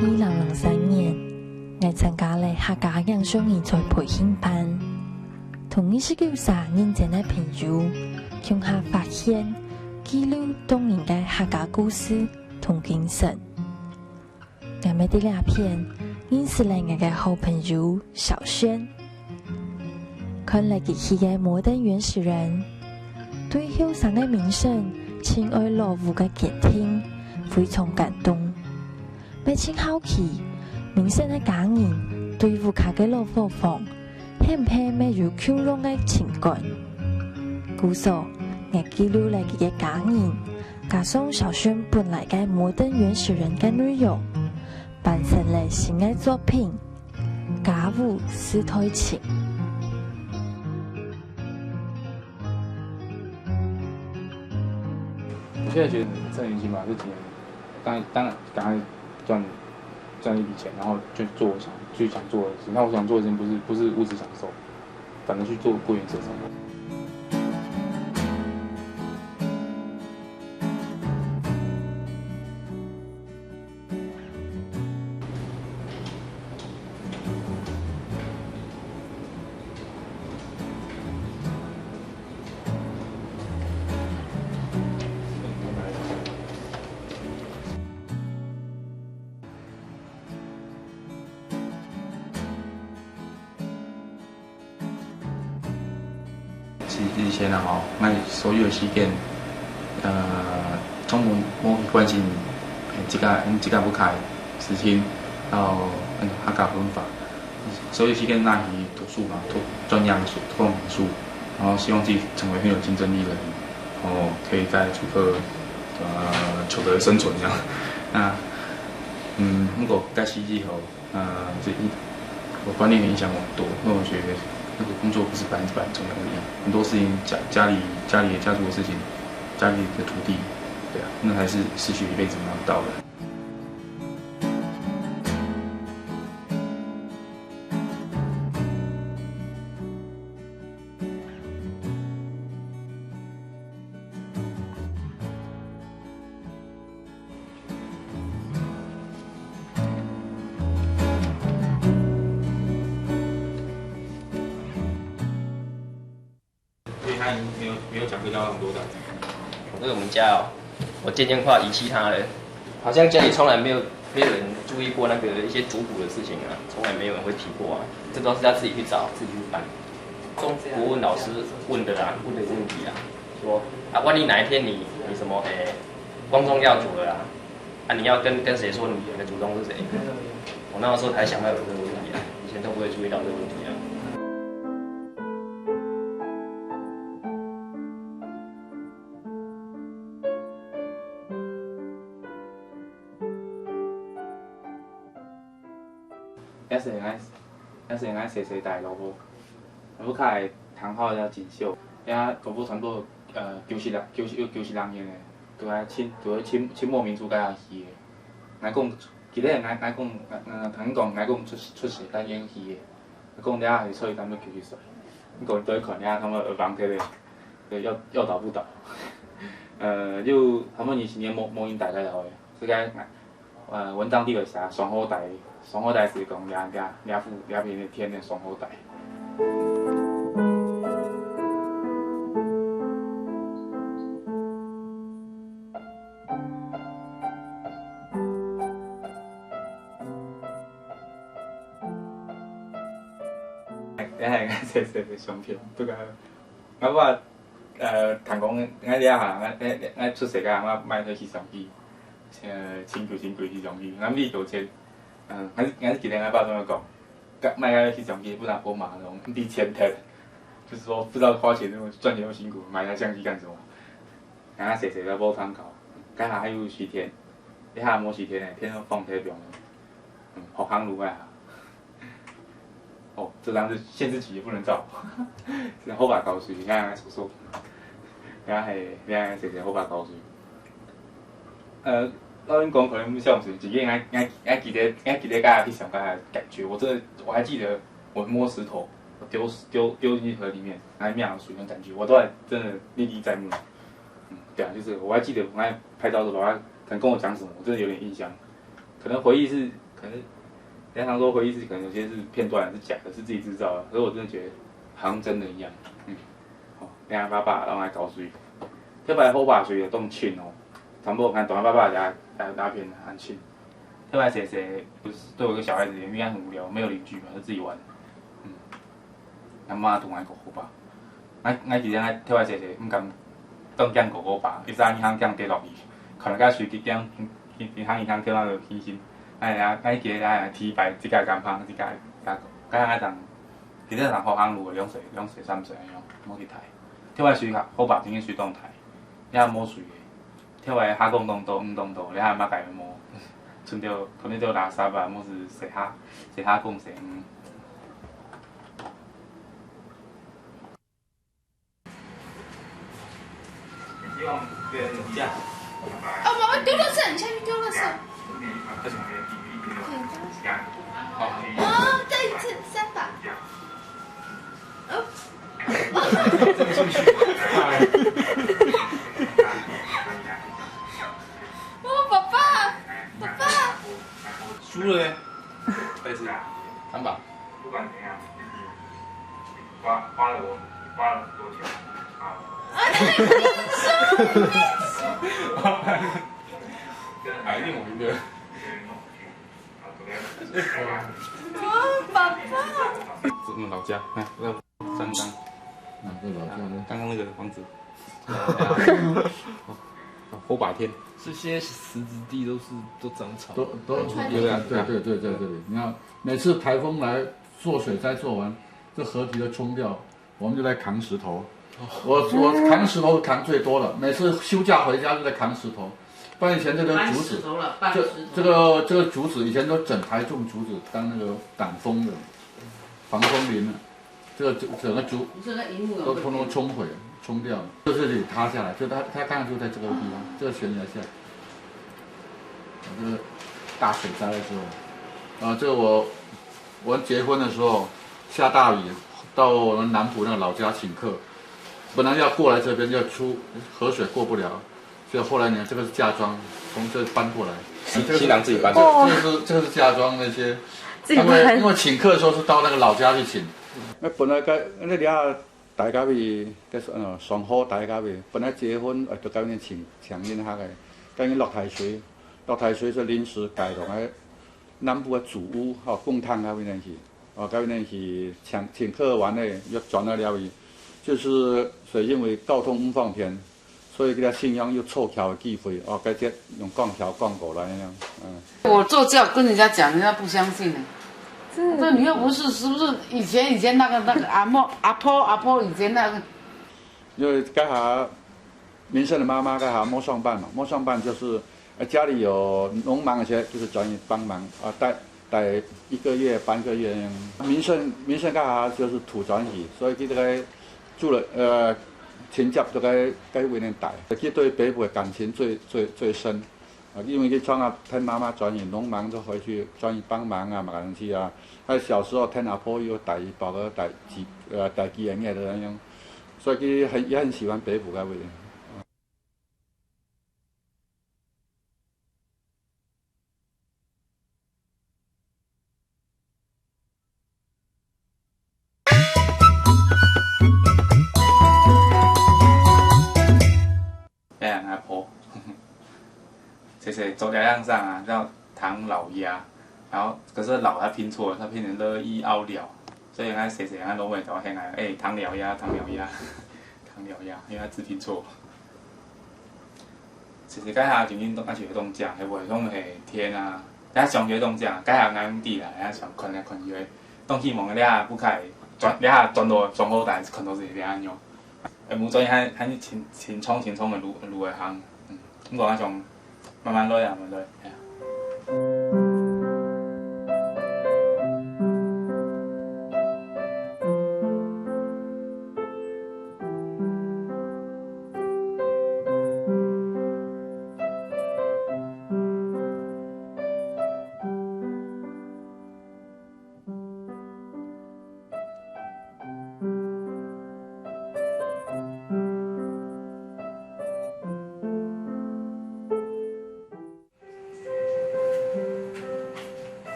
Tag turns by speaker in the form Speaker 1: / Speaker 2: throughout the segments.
Speaker 1: 2003年，我参加了客家影像艺才培训班，同29年前的朋友，向下发现记录当年的客家故事同精神。我们的两片认识了我的好朋友小轩，看了佢嘅摩登原始人，对后生的名声、亲爱落户嘅健听非常感动。我真好奇，名声的家人对户下嘅老伙房，係唔係沒有強烈嘅情感？故所我記錄了佢嘅家人，加上小軒本來嘅摩登原始人嘅內容，扮成了新嘅作品《家務是台情》。
Speaker 2: 我现在觉得趁年轻吧，这几年，当然赶快赚一笔钱，然后就做我想做的事情。那我想做的事情不是物质享受，反而去做过原始的生活。
Speaker 3: 以前啊吼，咱所有的时间，总无去关心即个不开事情，到客家文化，所有时间拿去读书嘛，专业读名书，然后希望自己成为很有竞争力的人，然后可以在楚科求得生存这样。那如果在西之后，我观念影响我很多，因为我觉得那个工作不是100%重要的，很多事情家里家族的事情，家里的土地，对啊，那还是失去一辈子拿不到的。他已经没有讲会教很多的。
Speaker 4: 那个我们家我渐渐快遗弃他了，好像家里从来没有人注意过那个一些族谱的事情啊，从来没有人会提过啊，这都是要自己去找，自己去办。国文老师问的问题啊，说万一哪一天你什么光宗耀祖了你要跟谁说你的祖宗是谁？我那个时候才想到有这个问题啊，以前都不会注意到这个问题啊。
Speaker 2: 也是爱写代萝卜，萝卜开汤好了锦绣，遐萝卜全部90人用的，都爱清末民族家戏的。来讲，其实来讲，通讲来讲出世咱演戏的，讲了是所以咱要继续说。你讲对看遐他们耳房贴的，要倒不倒？就他们以前模音带来的，这个文章地的写双后台是讲俩片的天的双后台。遐系细的相片，不过我谈讲俺遐出世个我买台摄像机，亲贵摄像机，俺米有钱，俺是今天俺爸怎么讲，买个摄像机不拿波马那种地钱贴，就是说不知道花钱那么赚钱那么辛苦，买台相机干什么？俺细个无参考，刚好还有徐天，你遐无徐天的，天都放贴表的，好康路啊。哦，这张是限制级也不能照，是后把高水，你看说，然后是后把高水。老人讲可能不像是，只因俺记得家去想家感觉，我还记得我摸石头，我丢进河里面，还妙水那感觉，我都还真的历历在目。对啊，就是我还记得我爱拍照的时候，他跟我讲什么，我真的有点印象。可能回忆是可能人家常说回忆是可能有些是片段是假的，是自己制造的，可是我真的觉得好像真的一样。好，人家爸爸让来搞水，特别好把水的动轻哦，传播看短爸爸大片很轻。特别谁不是对我一个小孩子应该很无聊，没有邻居嘛，就自己玩。俺妈同俺狗狗吧，俺之前特别谁唔敢当养狗狗吧，一早银行降跌落去，可能甲随机降银行跳到就起身，俺记得提牌一家干胖，一家甲俺当，其实人好行路2岁3岁安样，冇去抬，跳来水好把整个水动抬，也冇水的，跳来下讲动多动多，你还冇家摸，剩着可能着垃圾啊，冇是洗下讲洗。希望别人这样。
Speaker 5: 哦，妈妈丢垃圾，你下去丢垃圾。哦，再一次3把。哦。哦，爸爸。
Speaker 2: 输了呢？再次3把。不管怎样，花了很多钱。还另我一个。
Speaker 5: 哦，爸爸。
Speaker 2: 我们老家，看那3张。
Speaker 6: 这老家的。
Speaker 2: 刚刚那个房子。后把天。
Speaker 6: 这些石子地都长草，
Speaker 5: 都
Speaker 6: 对啊，对，在这里。你看，每次台风来做水灾做完，这河堤都冲掉，我们就来扛石头。我扛石头扛最多了，每次休假回家就在扛石头。不然以前这个竹子，这个竹子以前都整排种竹子当那个挡风的，防风林的。这个整个竹都通通冲掉，就这里塌下来，就他刚刚就在这个地方，这个悬崖下，这个大水灾的时候，这个我结婚的时候下大雨，到我们南浦那个老家请客。本来要过来这边，要出河水过不了，所以后来呢，这个是嫁妆，从这搬过来。
Speaker 2: 新郎自己搬的。
Speaker 6: 这个是嫁妆那些，因为请客的时候是到那个老家去请。本来那俩大家位，上好大家位，本来结婚就搞人请人下个，搞人落台水是临时改动喺南部的主屋公摊嗰边去，嗰边去请客完嘞，又转了了位。就是因为交通不方便，所以给他信仰又凑巧的机会直接用钢条钢过来那样。
Speaker 7: 我做教跟人家讲，人家不相信呢。这你又不是不是以前那个阿婆以前那个？
Speaker 6: 因为该下民生的妈妈该下没上班嘛，没上班就是家里有农忙那些，就是找你帮忙带1个月半个月那样。民生该下就是土转移，所以这个。住了亲戚都该为人带，佢对北部的感情最深因为佢从听妈妈转移农忙就回去转移帮忙啊，买东西啊。他小时候听阿婆有带包个带几样嘢的那样，所以佢也很喜欢北部嘅位。
Speaker 2: 阿婆，走在路上叫唐老鸭，然后可是老他拼错了，他拼成了一凹了，所以谁拢会找现在唐老鸭，因为他字拼错。改下曾经还是会动讲，还袂讲是天啊，咱上学动讲，改下俺弟啦，咱上困去个，动希望俩不开，转到上好大，困到是俩样。无做还轻冲的路会行，咁讲上慢慢来。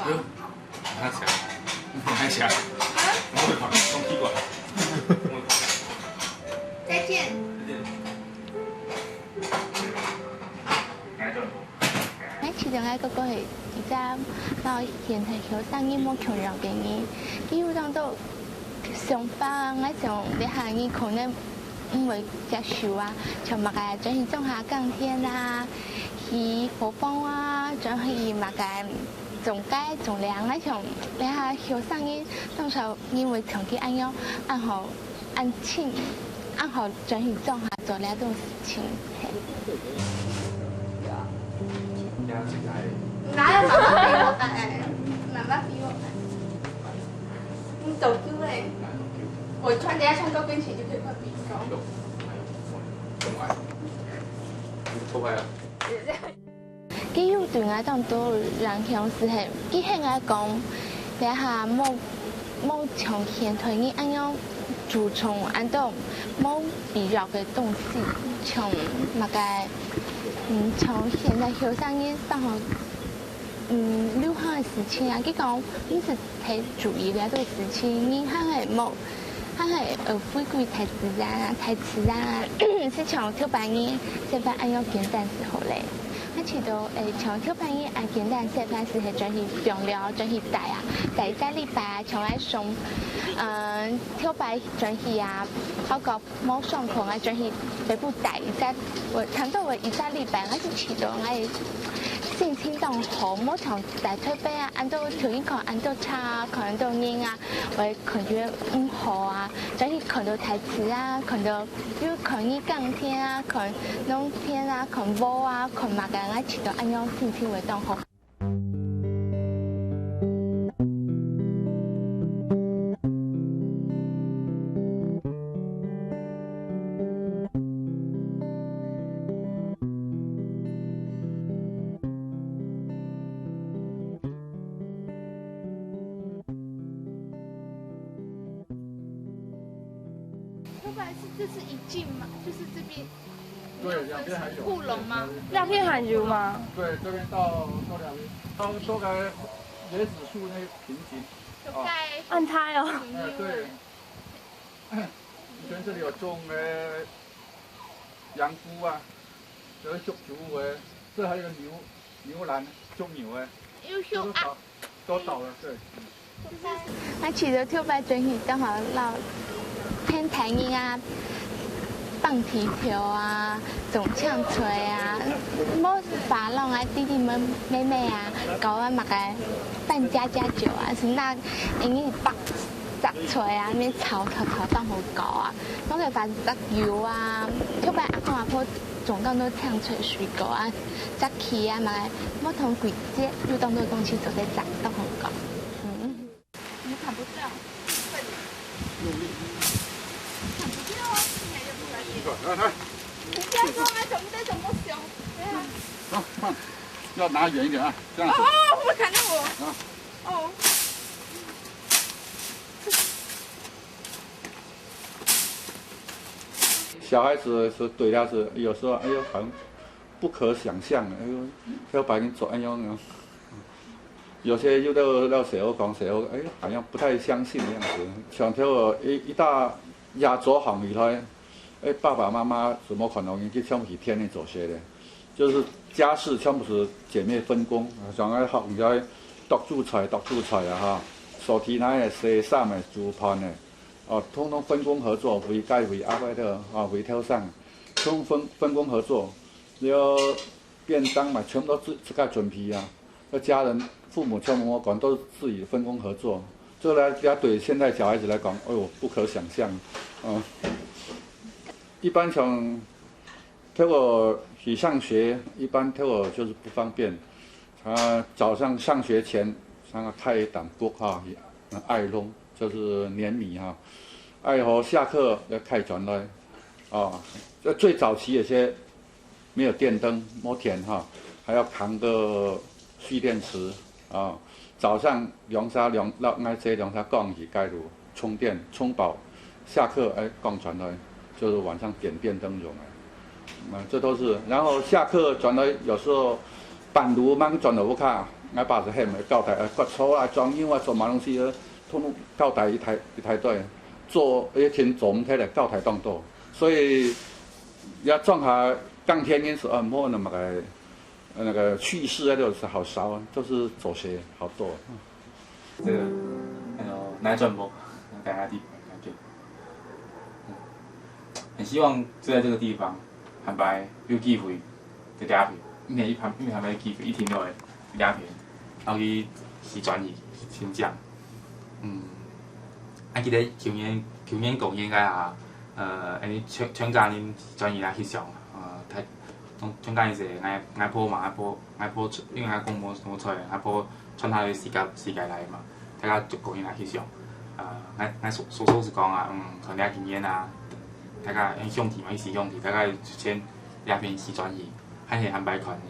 Speaker 3: 太强，太强，我会跑，东踢馆。
Speaker 5: 再见。
Speaker 8: 我其中一個係而家我現係學生意冇強人嘅嘢，基本上都上班我想你下嘢可能唔會接受啊，像乜嘅轉去種下耕田啊，去火幫啊，轉去乜嘅種雞種糧，我想你下學生意當時因為長期按樣按好按錢按好轉去種下做呢種事情。
Speaker 5: 哪有媽媽俾我嘅？媽媽俾我嘅。唔早叫嘞。我等下穿高跟鞋就可以換比高。
Speaker 3: 破壞啊！
Speaker 8: 基於對我當到人向是係，佢係我講，你下冇長期推你按樣注重按到冇必要嘅東西，像乜嘅從現在學生嘅當學。流行嘅事情啊，佢講你是睇注意呢個事情，你係冇，係回歸太自然啊，太自然啊，是從跳板嘅這番按要簡單時候咧，我知道從跳板嘅按簡單這番時係轉去用料，轉去帶啊，帶在禮拜啊，從來送，跳板轉去啊，嗰個冇上課啊，轉去北部帶一下，我長到我一下禮拜，我是知道我。性情當好，冇從大推背啊，按到條件可能按到差，可能到硬啊，或者感覺唔好啊，所以可能台詞啊，可能因為可能耕田啊，可能農田啊，可能屋啊，可能乜嘅，我知道按樣性情會當好。
Speaker 5: 这是一进嘛，就是这边。
Speaker 6: 对，两边还有。
Speaker 5: 护龙吗？
Speaker 1: 兩片還有嗎？
Speaker 6: 对，这边到两边，都该椰子树那瓶颈。
Speaker 5: 有盖。
Speaker 1: 按它哦。
Speaker 6: 对。以前这里有种羊菇啊，有竹竹的，这还有牛栏种牛的。
Speaker 5: 优秀啊！
Speaker 6: 都倒了，对。
Speaker 8: 我除咗跳擺轉去，當下撈聽睇嘢啊，放皮條啊，種槍錘啊，冇法郎啊，弟弟們妹妹啊，搞啊乜嘅扮家家酒啊，是那因為白雜菜啊，咩炒當好搞啊，嗰個把雜油啊，跳擺阿公阿婆種當到槍錘水果啊，雜氣啊咪，冇同鬼節要當到東西做啲雜當好搞。
Speaker 5: 你砍不掉，砍不掉啊！今年就不可以。
Speaker 6: 来，
Speaker 5: 你这样说啊，怎么这怎么凶？对啊。
Speaker 6: 走，慢，要拿远一点啊，这样子。
Speaker 5: 哦，会砍到我。
Speaker 6: 啊。
Speaker 5: 哦。
Speaker 6: 小孩子是对他是有时候哎呦很不可想象，哎呦要把你做哎呦。有些又到時候講時候，哎，好像不太相信的樣子。像條一大亞洲行裏頭，哎，爸爸媽媽怎麼可能去全部是天天做些的？就是家事全部是姐妹分工，像個學而家剁煮菜啊哈，手提那嘅洗衫嘅煮盤嘅，哦，通通分工合作，為該為阿伯的啊為挑上，通分工合作，要便當嘛，全部都自己準備啊，要家人。父母全部我講都是自己分工合作，這個呢，對現在小孩子來講，哎呦不可想象，一般像這個去上學，一般這個就是不方便，早上上學前，開一檔鍋哈，愛弄就是粘米哈，愛後下課要開轉來，啊，這最早期有些沒有電燈，沒電哈，還要扛個蓄電池。早上涼沙愛這涼沙降起蓋爐充電充飽，下課哎降轉來，就是晚上點電燈用這都是。然後下課轉來有時候板爐忙轉來不卡，俺爸是喊的教台，割草啊、装养啊、做嘛拢是通通教台一台队，做一天做唔起来教台当多，所以要种下当天因是没那么那个去世啊，就是好少啊，都是走邪好多。
Speaker 3: 这个奶转播在那地方感觉，很希望就在这个地方，坦白有机会就抓片，因为坦白有机会一听到的抓片，然后去是转移先讲，记得去年公演个下，全家人转移来翕相，全家人是外婆嘛，外婆因为外公冇出来，外婆穿他的世界来嘛，大家就公演来翕相。我叔叔是讲啊，可能经验啊，大家兄弟嘛，一起兄弟，大家先两边是转移，还是坦白款的，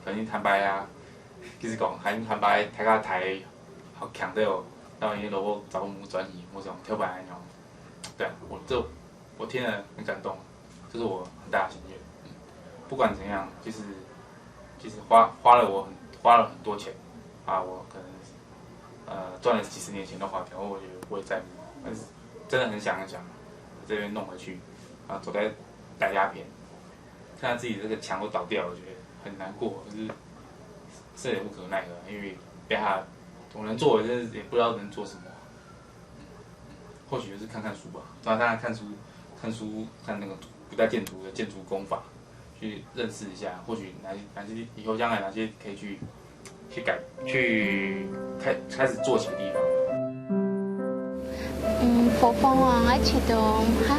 Speaker 3: 可能坦白啊，就是讲坦白大家台好强调，然后如果找我们转移，或者跳板那种，对，我听了很感动，这是我很大的心愿。不管怎样，就是花了很多钱，我可能赚了几十年前的花掉，我觉得不会在乎，但是真的很想这边弄回去，走在大鸦片，看到自己这个墙都倒掉，我觉得很难过，就是这也无可奈何，因为被他我能做的，真是也不知道能做什么。或许就是看看书吧，当然看书看那个古代建筑的建筑工法。去认识一下，或许哪些以后将来哪些可以去开始做起的地方。
Speaker 8: 佛方啊，我觉得哈，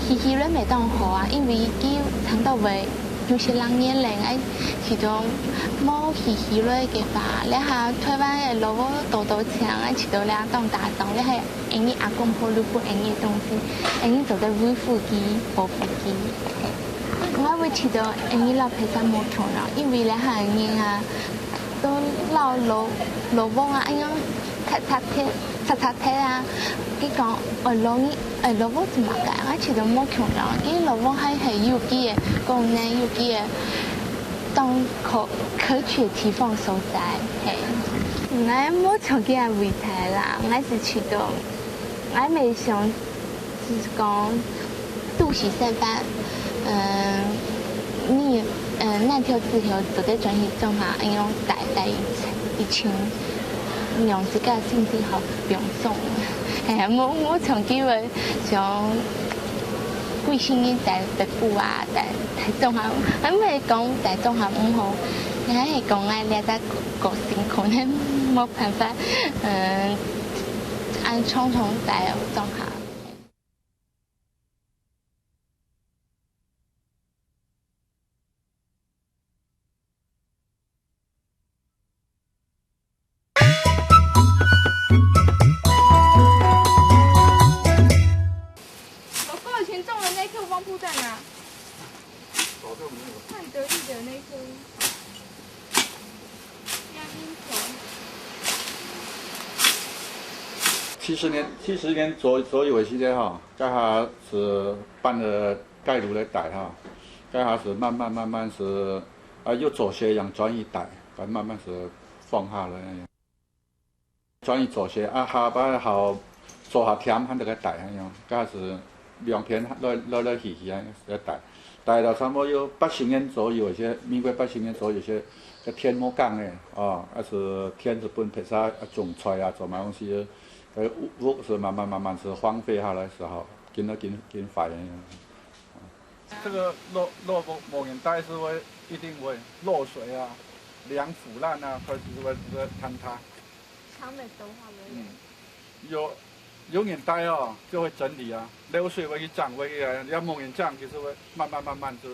Speaker 8: 稀咧未当好啊，因为佢睇到位有些人年齡啊，覺得冇稀咧嘅法，你下台灣嘅老母多強啊，覺得你當大眾，你係因為阿公婆如果因為東西，因為做得恢復機、保護機。我會覺得因老陪sammen冇窮啦，因為你係人啊，都老母啊，因為擦貼啊，佢講老母怎麼解？我覺得冇窮啦，因老母係有機嘅功能，有機嘅當可取提放所在係。我冇窮嘅問題啦，我是覺得我未想就是講都市示範。那條字條就在轉移中下，應用帶一群用自家經濟學用送。我長機會想貴姓嘅在北部啊，在中下，我唔係講在中下唔好，你係講我哋在個性可能冇辦法，按匆匆在中下。
Speaker 6: 70年左右的時間哈，家下是辦了蓋爐來帶哈，家下是慢慢是又左些樣轉移帶，慢慢是放下了，轉移左些下把好做下甜還得個帶樣，家下是兩片來稀來帶到差不多有80年左右一些，民國80年左右一些個天冇講的是天是本拍啥種出來做乜東西。屋是慢慢是荒废下來的時候，緊壞的。這個某年代是會一定會漏水啊、梁腐爛啊，開始會坍塌。
Speaker 8: 牆沒都化沒
Speaker 6: 有年代就會整理啊，流水會去漲，要某年漲，其實會慢慢就。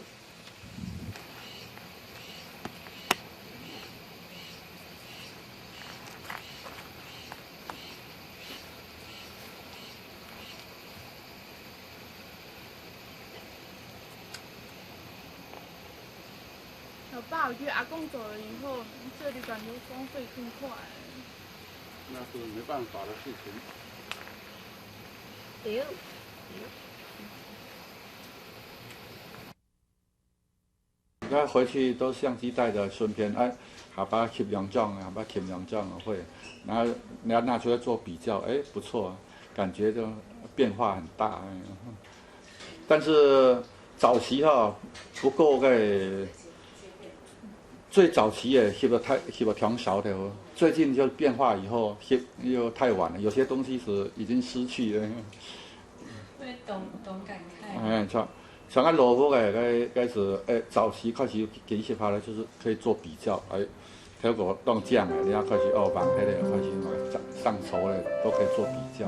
Speaker 5: 爸，我觉得阿公走了以后，这里感觉荒废更快。
Speaker 6: 那是没办法的事情。那回去都相机带着，顺便哎，好把它两张啊，把它两张会，然后拿出来做比较，哎，不错，感觉就变化很大。但是早期哈不够个，最早期也翕得挺少的，最近就变化以后翕又太晚了，有些东西是已经失去了。
Speaker 1: 会懂感慨。
Speaker 6: 哎，像俺萝卜个是早期开始给些拍了，就是可以做比较，哎，结果当酱的，你要开始往那个开始买上手的，都可以做比较。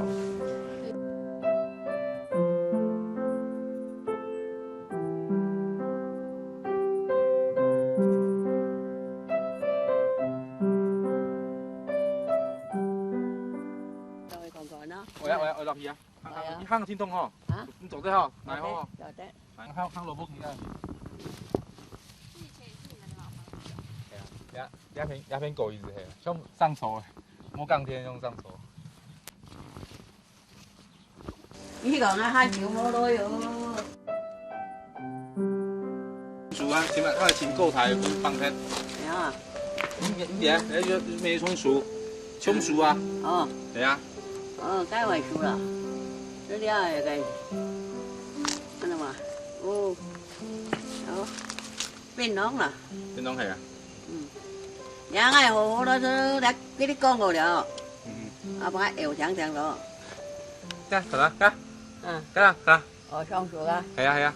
Speaker 6: 我落去啊！你行天通吼，你坐这吼，来吼，来行萝卜去啊。系啊，鸦片狗一直系，像上手的，冇钢铁用上手。
Speaker 9: 呢個我喊條冇攞哟。
Speaker 6: 薯啊，前日我係前高台放鐵。
Speaker 9: 係啊。
Speaker 6: 你咩葱薯？葱薯啊？
Speaker 9: 哦。
Speaker 6: 係啊。
Speaker 9: 哦，該為薯啦。這啲啊，係看到嘛？哦，哦，變濃啦。
Speaker 6: 變濃係啊。
Speaker 9: nhà ngay hồ đó đã cái con rồi đó, à bạn eo chẳng chẳng đó.
Speaker 6: Cái cái
Speaker 9: xong rồi à?
Speaker 6: Hay à,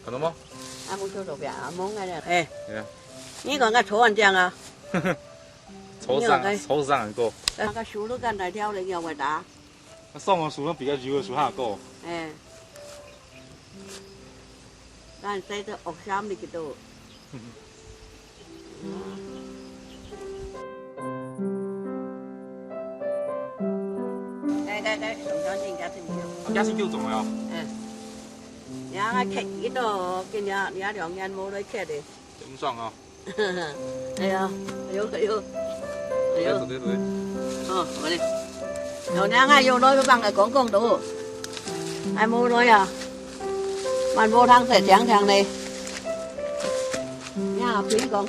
Speaker 6: còn không?
Speaker 9: À muốn số đồ bia, muốn ngay đây. Ní còn cái số anh chàng à?
Speaker 6: số sang個。
Speaker 9: cái số nó gần đây theo lại nhiều người ta.
Speaker 6: Xong rồi số nó比較少嘅數下個。
Speaker 9: cái tay tôi ốc xám đi cái đồ. cái đồng cho nên giá tiền nhiều.
Speaker 6: giá tiền nhiều重要。
Speaker 9: nhà cái khách cái đồ cái nhà đường nhân mua đấy khách đi.
Speaker 6: Cũng爽啊。
Speaker 9: đây à, yêu.
Speaker 6: 對。
Speaker 9: 我哋，由nhà ngay vô nói với bằng là có công đủ. ai mua nói à? Bạn vô thang sẽ trắng thằng này. Nhà phí con.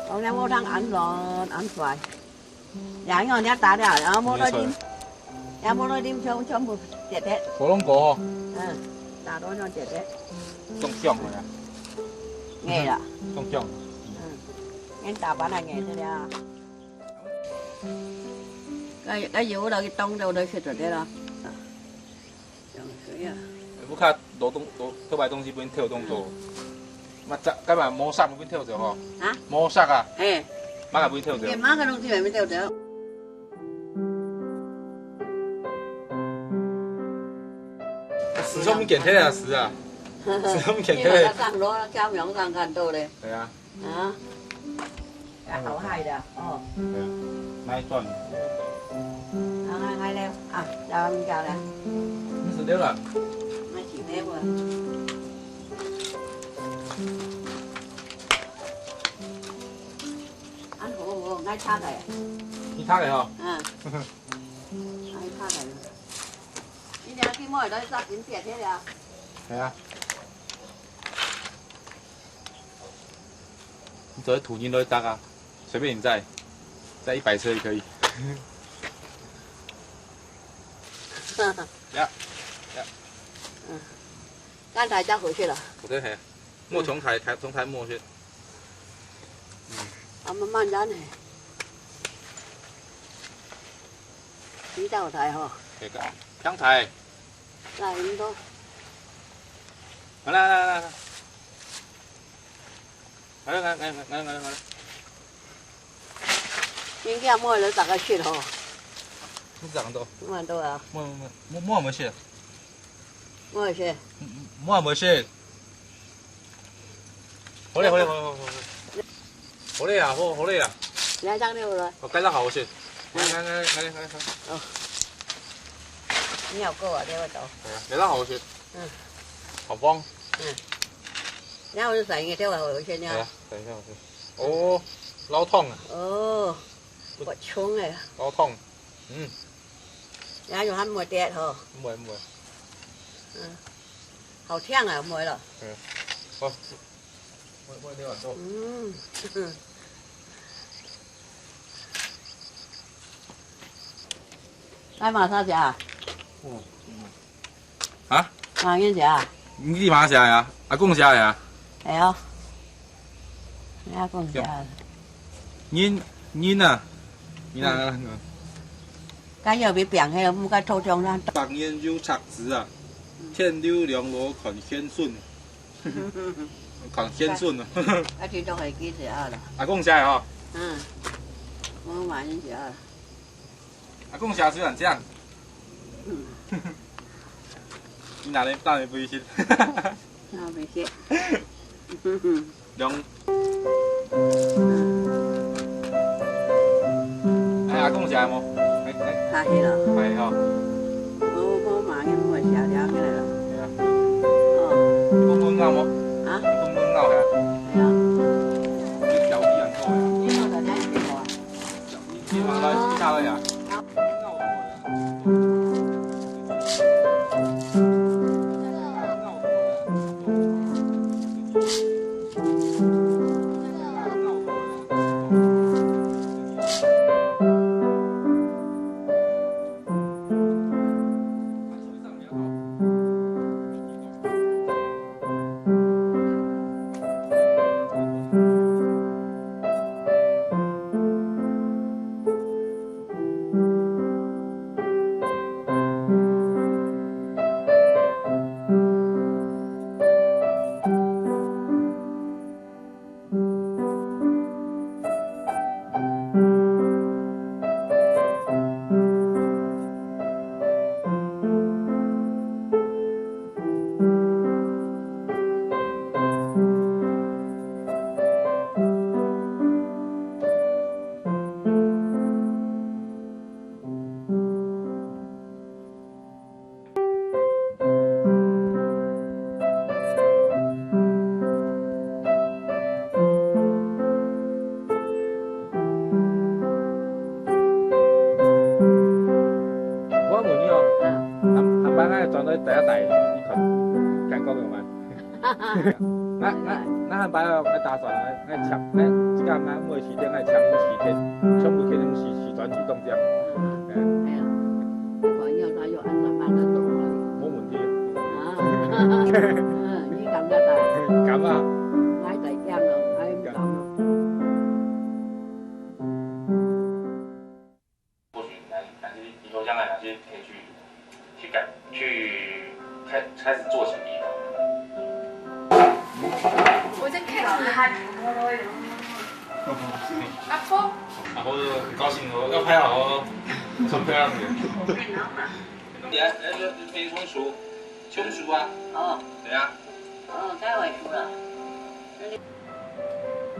Speaker 9: Còn nhà vô thang ăn rồi ăn xoài. Nhà nhỏ nhà ta đấy à? Mua nói đi. Nhà mua nói đi cho một tiệt hết.
Speaker 6: 火龍果。
Speaker 9: ta đó cho tiệt hết.
Speaker 6: Trong chồng rồi à?
Speaker 9: Nghe là.
Speaker 6: Trong chồng.
Speaker 9: Em ta bán hàng nghe thế đấy à? cái vụ đâu cái tông đâu đây rồi đấy đó.
Speaker 6: 不看攞都買東西變跳動作，咪就今日摸沙變跳咗嗬？
Speaker 9: 啊？
Speaker 6: 摸沙啊？
Speaker 9: 誒，
Speaker 6: 買個變跳咗。
Speaker 9: 買個東西變跳咗。
Speaker 6: 時上面見睇啊時啊，時上面見睇。
Speaker 9: 更多交養更更多咧。
Speaker 6: 係啊。
Speaker 9: 啊？好係的，哦。
Speaker 6: 係啊，買賺。
Speaker 9: hai leo à chào nè
Speaker 6: mấy sự đeo là
Speaker 9: mấy chị leo rồi ăn hồ ngay thang này
Speaker 6: đi thang này hả
Speaker 9: ngay thang này đi nhà cái mồi đó sao kiếm tiền thế à
Speaker 6: 係啊你走在途經都會搭啊隨便你載100車也可以
Speaker 9: 剛才交回去了。
Speaker 6: 我这系，莫从台莫去。
Speaker 9: 慢慢走呢。幾多台嗬？
Speaker 6: 係㗎，香台。
Speaker 9: 來咁多。
Speaker 6: 來。
Speaker 9: 應該摸到大家雪嗬。
Speaker 6: 唔知咁多。
Speaker 9: 咁多啊？
Speaker 6: 摸冇雪。
Speaker 9: 摸雪。
Speaker 6: 摸冇雪。好嘞。好嘞啊！
Speaker 9: 你喺爭呢度啦。
Speaker 6: 我計得好雪。嚟。
Speaker 9: 哦。你有高啊？呢個度。
Speaker 6: 係啊，計得好雪。好幫。
Speaker 9: 然後就洗嘅，即係回去呢。
Speaker 6: 係啊，洗嘅。哦，撈湯啊。
Speaker 9: 哦，骨衝嚟。
Speaker 6: 撈湯。
Speaker 9: nhà dùng ăn mùi tẹt hả?
Speaker 6: Mùi.
Speaker 9: Hầu thiên à mùi rồi. 来马上吃啊？
Speaker 3: 啊？
Speaker 9: 马英吃啊？
Speaker 3: 你妈食呀？阿公食呀？
Speaker 9: 系啊。你阿公食啊？
Speaker 3: 恁啊？恁啊？
Speaker 9: 该要别变迄个，唔该抽中咱。
Speaker 3: 白烟肉插子啊，天溜凉罗款鲜笋，款鲜笋啊！
Speaker 9: 啊，这都系几食啊啦？
Speaker 3: 阿公食的吼？
Speaker 9: 嗯，我马英食啊。
Speaker 3: 阿公食虽然这样，你哪里不信？
Speaker 9: 那没事。
Speaker 3: 凉。哎，阿公食的无？
Speaker 9: 下去了。
Speaker 3: 系吼。
Speaker 9: 我马英我食了起来了。
Speaker 3: 系啊。
Speaker 9: 哦。
Speaker 3: 公公咬无？
Speaker 9: 啊？
Speaker 3: 公公咬嘅。
Speaker 9: 系啊。
Speaker 3: 你脚底人做呀？
Speaker 9: 呢個就真係我。
Speaker 3: 你話來其他嘅呀？第一代呢群感覺用嘛？咱漢擺個打算，愛搶，即個咱每時間愛搶4天，全部天用時轉移動這樣。
Speaker 9: 係啊，朋友他有安全辦得到啊。
Speaker 3: 冇問題。
Speaker 9: 你咁得大？
Speaker 3: 咁啊。
Speaker 9: 買第驚咯，買唔敢咯。
Speaker 3: 或許但是以後將來哪些可以去開始做起的地方。
Speaker 5: 我在看你。阿婆。
Speaker 3: 阿婆很高興哦，要拍好哦，很漂亮的。你來飛松鼠啊？
Speaker 9: 哦。
Speaker 3: 對啊。
Speaker 9: 哦，該尾數了。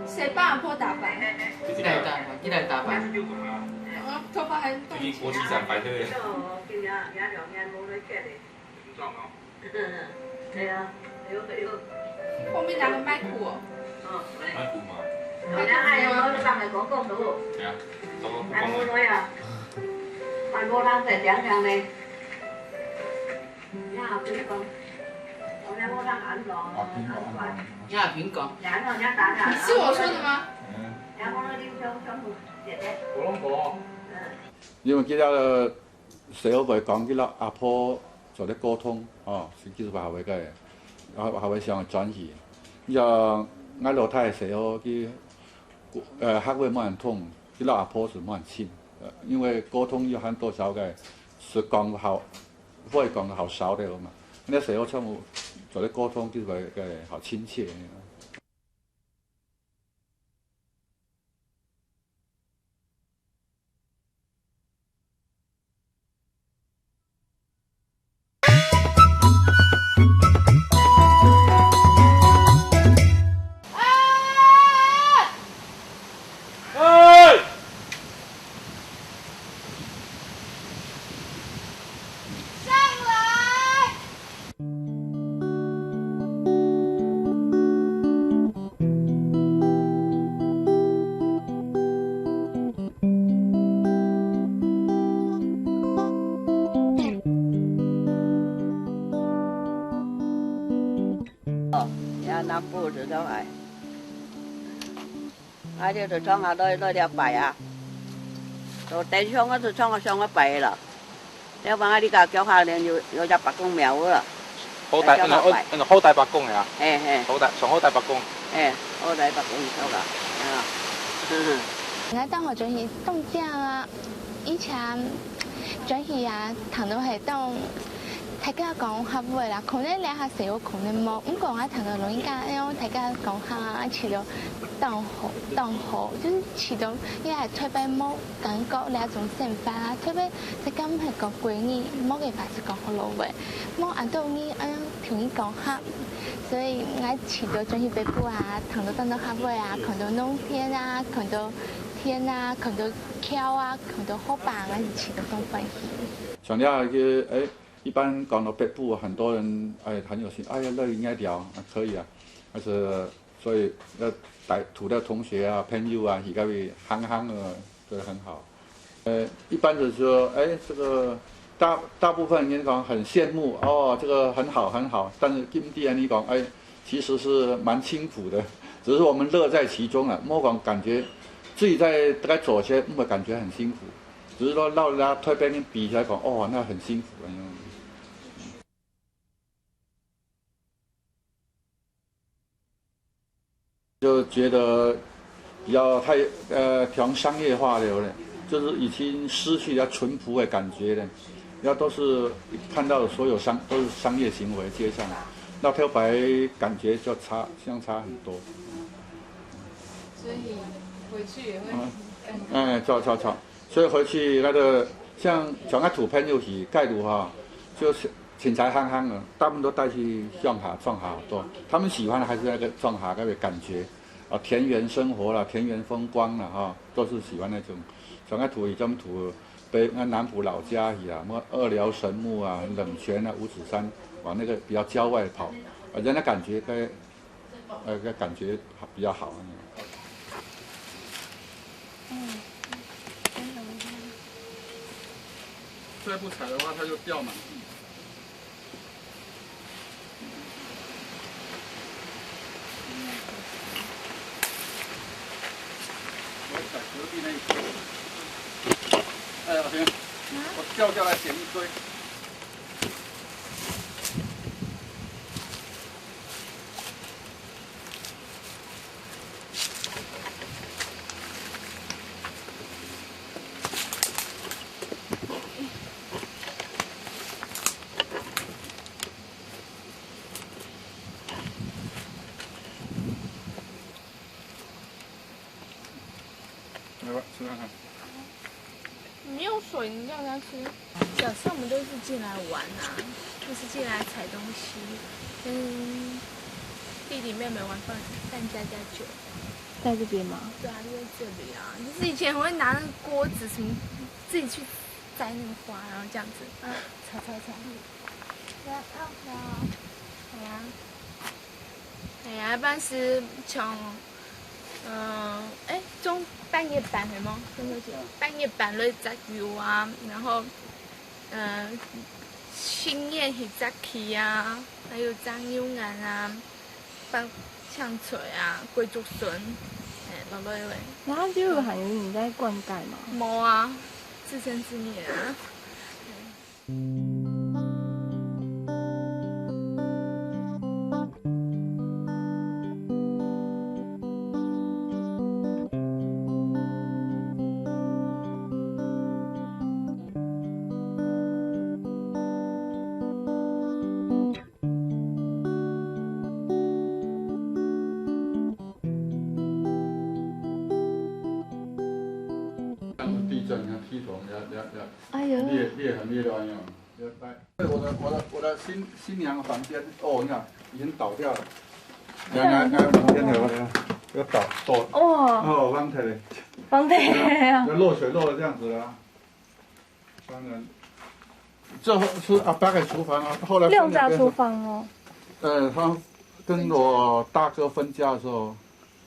Speaker 5: 誰幫阿婆打扮？
Speaker 7: 一來打扮。
Speaker 5: 頭髮還動。
Speaker 3: 最近國際展擺對。
Speaker 9: 係啊，
Speaker 5: 後面兩個賣褲哦。
Speaker 3: 賣褲嘛。
Speaker 9: 係啊，係我都幫佢講公道。
Speaker 3: 係啊，都
Speaker 9: 賣冇女啊，賣冇人在講講咧。呀，邊講？我哋冇人安樂，
Speaker 7: 呀，蘋果。
Speaker 5: 是我說的嗎？
Speaker 6: 因為佢哋社會講佢哋阿婆做啲溝通，哦，是其實話為嘅，話為上轉移。就我老太社會佢客會冇人通，佢哋阿婆是冇人親，因為溝通有很多時候嘅是講好，會講好少的嘛。那社會差唔多做啲溝通，其實嘅好親切。
Speaker 9: 南部這都係，啊，就创下来了拜啊，就电商啊，就创下上个拜了。了帮啊，你家脚下连有只白公庙了。
Speaker 2: 好大，那个好大白公呀。
Speaker 9: 嘿嘿。
Speaker 2: 好大，上好大白公。
Speaker 9: 嘿，好大白公走啦，啊。
Speaker 8: 我當我轉去東江啊，以前轉去啊，談到係當大家講下會啦，可能兩下時我可能冇，唔過我談到老人家，因為大家講下去到當好，就是去到因為特別冇感覺兩種想法啦，特別即係係講貴語，冇嘅法是講好老嘅，冇按到你同你講下。所以我去到轉去北部啊，談到當到下會啊，看到農田啊，看到天啊，看到橋啊，看到河浜，我是去到東歡喜。
Speaker 6: 想要一般講到北部，很多人很有興趣，那應該聊可以啊，但是所以要帶土的同學啊、朋友啊，而家會行啊，這很好。一般就是說，這個。大部分人講很羨慕哦，這個很好很好，但是金地人你講，其實是蠻辛苦的，只是我們樂在其中啊，莫講感覺自己在該做些，沒感覺很辛苦，只是說讓人家特別跟比起來講，哦，那很辛苦啊。就覺得比較太挺商業化了嘞，就是已經失去了淳樸的感覺了。要都是看到的所有都是商業行為，街上，那漂白感覺就相差很多。
Speaker 10: 所以回去也會
Speaker 6: 吵，所以回去那個像講個土朋友去蓋路哈，就是錢財夯夯的，大部分都帶去壯下多，他們喜歡的還是那個壯下那個感覺，啊田園生活啦，田園風光啦哈，都是喜歡那種，講個土一種土。南埔老家去啊，什麼二寮神木啊、冷泉啊、五指山，往那個比較郊外跑，人家感覺感覺比較好。再不採的話，它就掉滿地。我採隔壁那一棵。老師，我掉下來撿一堆。来吧，吃看看。
Speaker 10: 没有水，你让他吃。小时候我们都是进来玩啊，就是进来采东西，跟弟弟妹妹玩扮家家酒。
Speaker 1: 在这边吗？
Speaker 10: 对啊，就在这里啊。就是以前我会拿那个锅子什么，自己去摘那个花，然后这样子炒。係啊，一般是從中半夜版係嗎？半夜版類雜魚啊，然後青葉係雜魚啊，還有章魚眼啊，香脆啊，貴族筍，落類類。
Speaker 1: 然後就還有你在灌溉嗎？
Speaker 10: 冇啊，自生自滅啊。
Speaker 6: 裂了一样。我的新娘房间你看已经倒掉了。房间有倒。哦，房台嘞。
Speaker 1: 房台啊。
Speaker 6: 漏水漏的这样子了。当然，这是阿爸的厨房啊，后来。
Speaker 1: 六家厨房哦。
Speaker 6: 他跟我大哥分家的时候，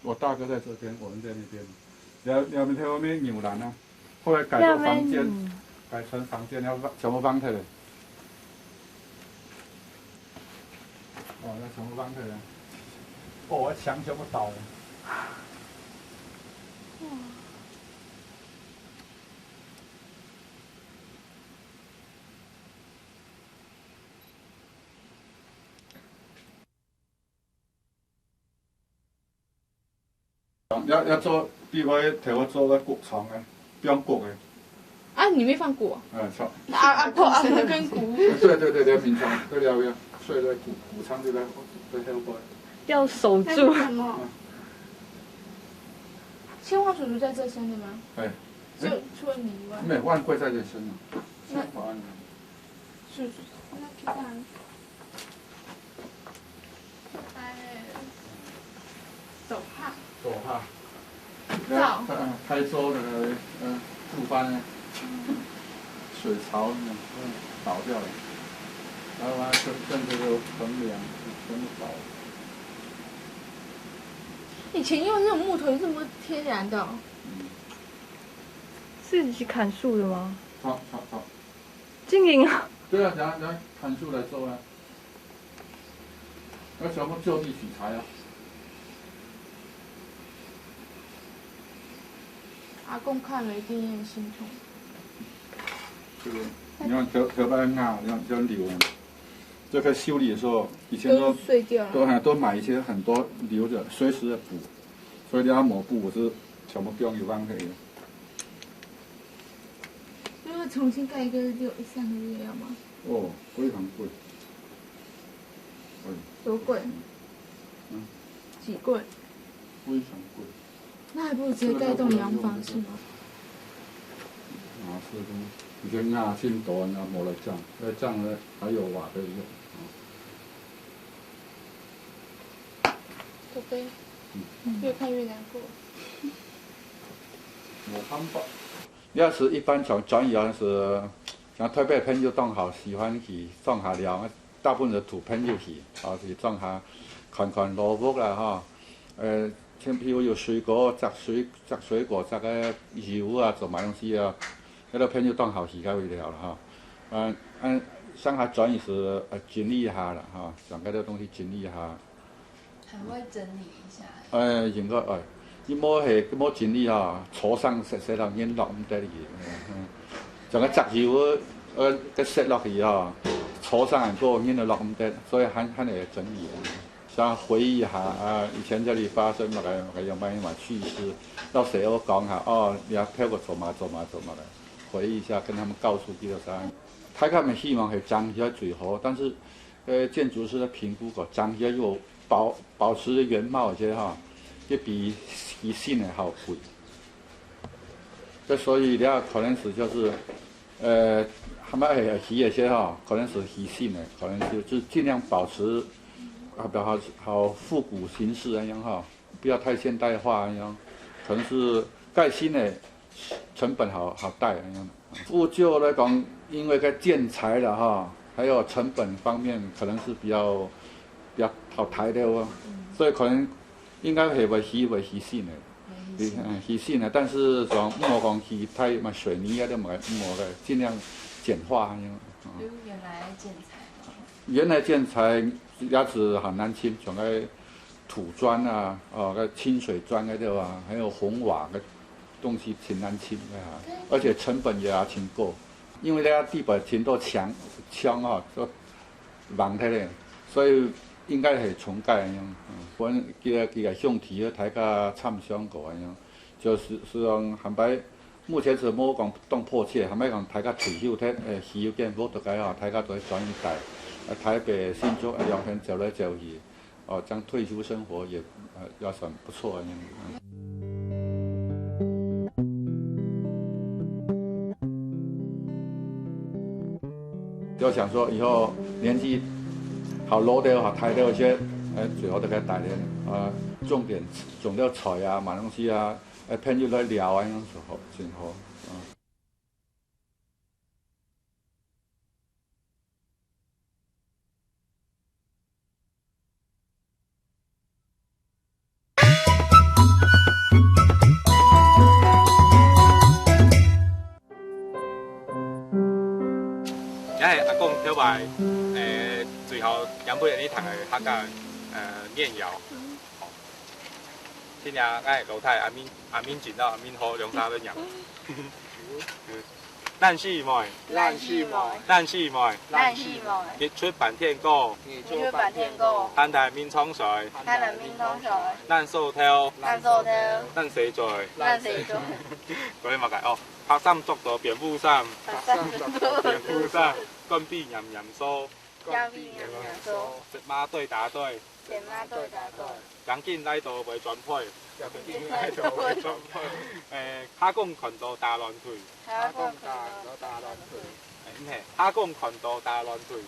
Speaker 6: 我大哥在这边，我们在那边。两边后面牛栏啊，后来改做房间。改成房间，要全部放开了。那全部放开了。我墙全部倒了。要做，比如提我做个谷床的，不用谷的。
Speaker 10: 啊，里面放骨、哦？
Speaker 6: 错。
Speaker 10: 阿婆跟骨。
Speaker 6: 对，平常对了，所以谷仓就在后边。
Speaker 1: 要守住。
Speaker 5: 什么？
Speaker 10: 千花叔叔在这生的吗？
Speaker 6: 对。
Speaker 10: 就除了你以外。
Speaker 6: 没，万贵在这生的。
Speaker 10: 那叔叔，那看看。
Speaker 6: 手帕。台州那个副班呢，水槽倒掉了，然后跟这个横梁全部倒了。
Speaker 10: 以前用那种木头，这么天然的、哦。
Speaker 1: 是砍树的吗？
Speaker 6: 好。
Speaker 1: 经营啊。
Speaker 6: 对啊，来砍树来做啊，要全部就地取材啊。
Speaker 10: 阿公看了一定也很心痛。
Speaker 6: 这个，你看条板啊，你看这样流啊，这个修理的时候，以前都
Speaker 10: 碎掉了，
Speaker 6: 都买一些很多留着，随时的补，所以你要抹布我是全部不用有浪费的。
Speaker 10: 如果重新盖一个3个月要吗？
Speaker 6: 哦，非常贵。
Speaker 10: 多贵？几贵？
Speaker 6: 非常贵。
Speaker 10: 那还不如直接盖栋洋房是吗？
Speaker 6: 是的，以前啊，新多啊，没了酱，那酱呢还有瓦可以用。
Speaker 10: 宝贝，越看越难过。
Speaker 6: 我看吧。要是一般转移要是像台北朋友当好喜欢去种下料，大部分是土朋友去，去种下看萝卜啦哈，像譬如有水果，摘水果，摘个油啊，做买东西啊，那个朋友当好时间为了了哈。上下转移是整理一下了哈，将这个东西整理一下。
Speaker 1: 还会整理一下。
Speaker 6: 应该你冇整理哈，坐上食落煙落咁得嘅，將個摘油個食落去哈，坐上個煙就落咁得，所以很嚟整理。想回忆一下以前這裡發生乜有乜趣事，到時候講下你要飄過做嘛嘅，回憶一下，跟他們告訴幾多啥。大家咪希望係漲起來最好，但是建築師的評估過漲起來又保持原貌些哈，也比起新的好貴。這所以你要可能是就是他們起一些哈，可能是起新的，可能就盡量保持。比較好復古形式那樣哈，不要太現代化那樣，可能是蓋新的成本好帶那樣。復舊來講，因為個建材了哈，還有成本方面可能是比較好抬的哦，所以可能應該係會起新的，起新的，但是講唔好講起太嘛水泥啊都唔好嘅，盡量簡化那樣。
Speaker 1: 原來建材。
Speaker 6: 原來建材也是很難清，像個土磚啊，個清水磚嗰啲啊，還有紅瓦嘅東西挺難清嘅哈，而且成本也挺高，因為咧地板挺多牆啊，都盲睇咧，所以應該係重蓋咁樣。我佢個兄弟大家參詳過咁樣，就是講係咪目前是冇講當迫切，係咪講大家退休睇需要建屋度解啊，大家都係轉移帶。台北、新竹兩邊走來走去，這樣退休生活也要算不錯。就想說以後年紀好老的好大的一些，最好都給帶點種點菜啊、買東西啊，朋友來聊啊，咁樣好，真好。
Speaker 11: 阿公條話最後飲杯啲糖係客家麵謠。今年爱老太阿敏进到阿敏好两三分养。咱四妹，日出版天歌，咱台闽冲水，咱扫挑，咱洗罪，嗰啲物嘅哦，拍衫作到蝙蝠衫，干臂냠냠酥，食马对打对，赶紧来到袂全配。哈讲群岛大乱退，哈讲群岛大乱退，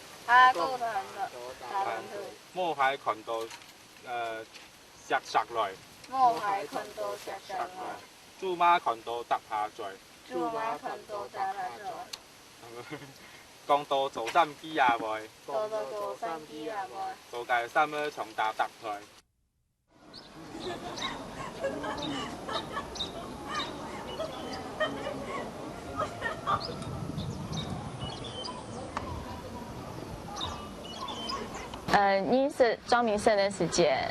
Speaker 11: 莫海群岛石来，猪妈群岛搭下罪，讲到做三机也袂，做界三个从大搭台。
Speaker 12: 你是庄明胜的时间，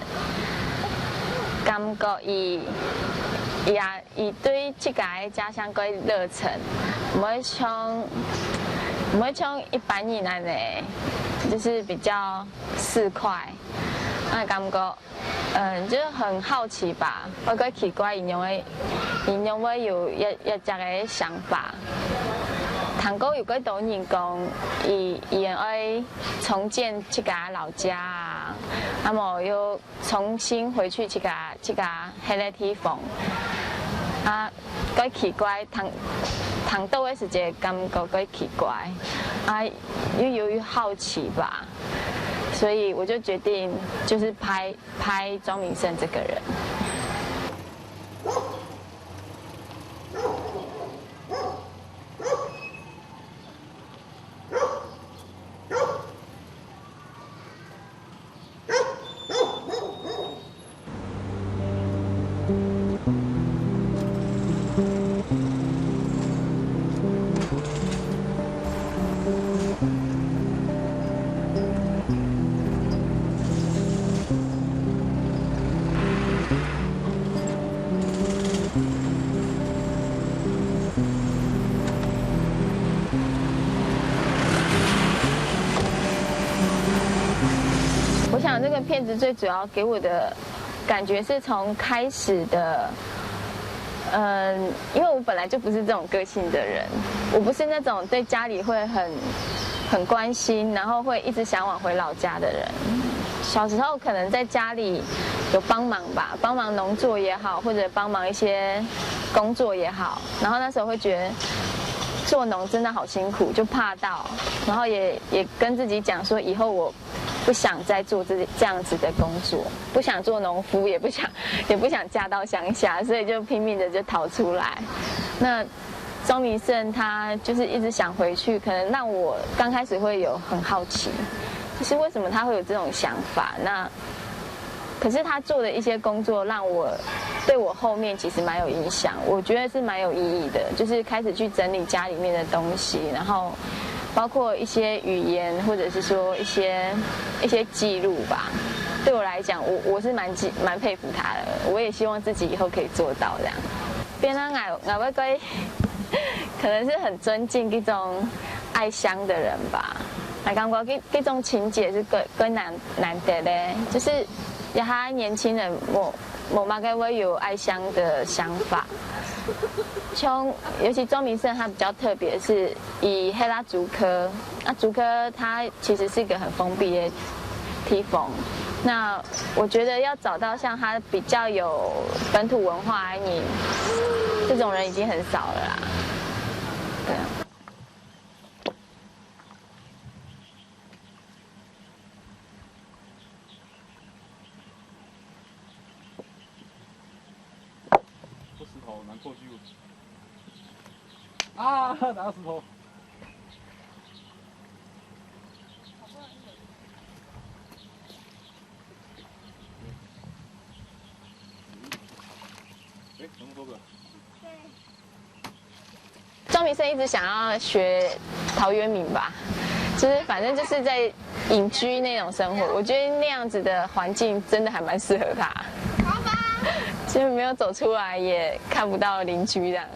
Speaker 12: 感觉伊对这个家乡个热忱，唔会像一般人那样，就是比较市侩。那感觉，就是很好奇吧，我觉奇怪，因为有一只个想法。堂哥有几多人讲，伊要重建这个老家啊，那么又重新回去这个迄个地方，啊，几奇怪，堂到的是一个感觉几奇怪，啊，又由于好奇吧。所以我就决定，就是拍庄明胜这个人。我想这个片子最主要给我的感觉是从开始的，因为我本来就不是这种个性的人，我不是那种对家里会很关心，然后会一直想往回老家的人。小时候可能在家里有帮忙吧，帮忙农作也好，或者帮忙一些工作也好，然后那时候会觉得做农真的好辛苦，就怕到，然后也跟自己讲说，以后我不想再做这样子的工作，不想做农夫，也不想嫁到乡下，所以就拼命的就逃出来。那庄明胜他就是一直想回去，可能让我刚开始会有很好奇，就是为什么他会有这种想法。那可是他做的一些工作让我对我后面其实蛮有影响，我觉得是蛮有意义的，就是开始去整理家里面的东西，然后包括一些语言，或者是说一些记录吧。对我来讲，我是蛮佩服他的，我也希望自己以后可以做到这样。变到我可能是很尊敬这种爱乡的人吧。我感觉这种情节是更难得的，就是也他年轻人我大概会有爱乡的想法。像尤其庄明胜他比较特别，是以黑拉竹科，那竹科它其实是一个很封闭的地方。那我觉得要找到像他比较有本土文化的人，这种人已经很少了啦。对啊。
Speaker 11: 这石头难过去。啊！拿到石头。那么多个。
Speaker 12: 庄明胜一直想要学陶渊明吧，就是反正就是在隐居那种生活，我觉得那样子的环境真的还蛮适合他。所以没有走出来，也看不到邻居这样。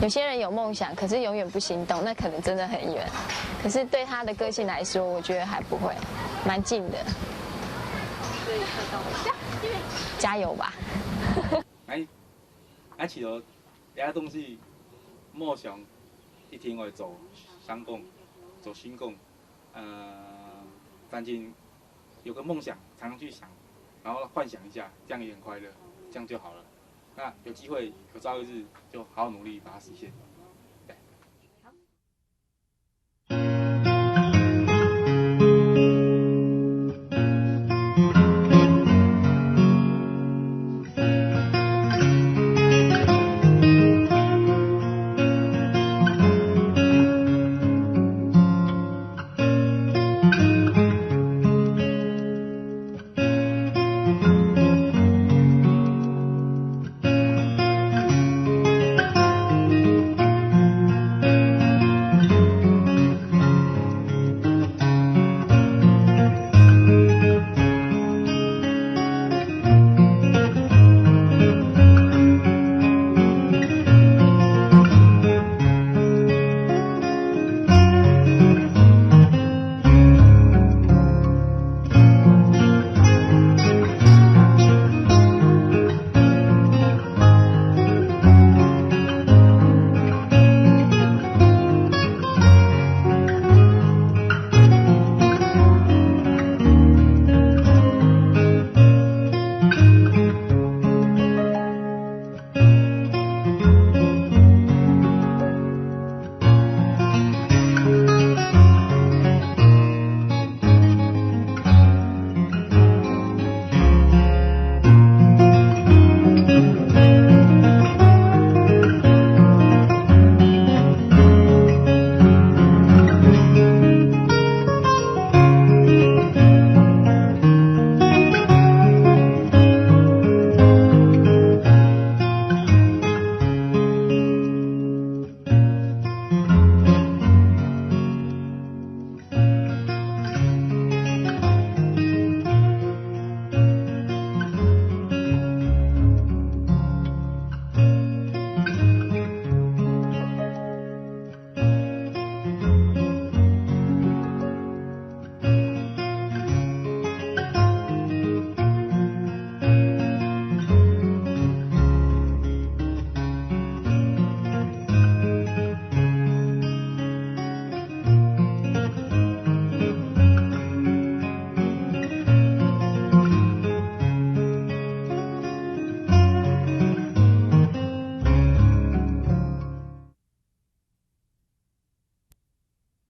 Speaker 12: 有些人有梦想，可是永远不行动，那可能真的很远。可是对他的个性来说，我觉得还不会，蛮近的。所以加油吧！
Speaker 11: 俺起头，遐东西梦想一定会走商工，走新工，反正有个梦想，常常去想，然后幻想一下，这样也很快乐，这样就好了。那有机会有朝一日就好好努力把它实现。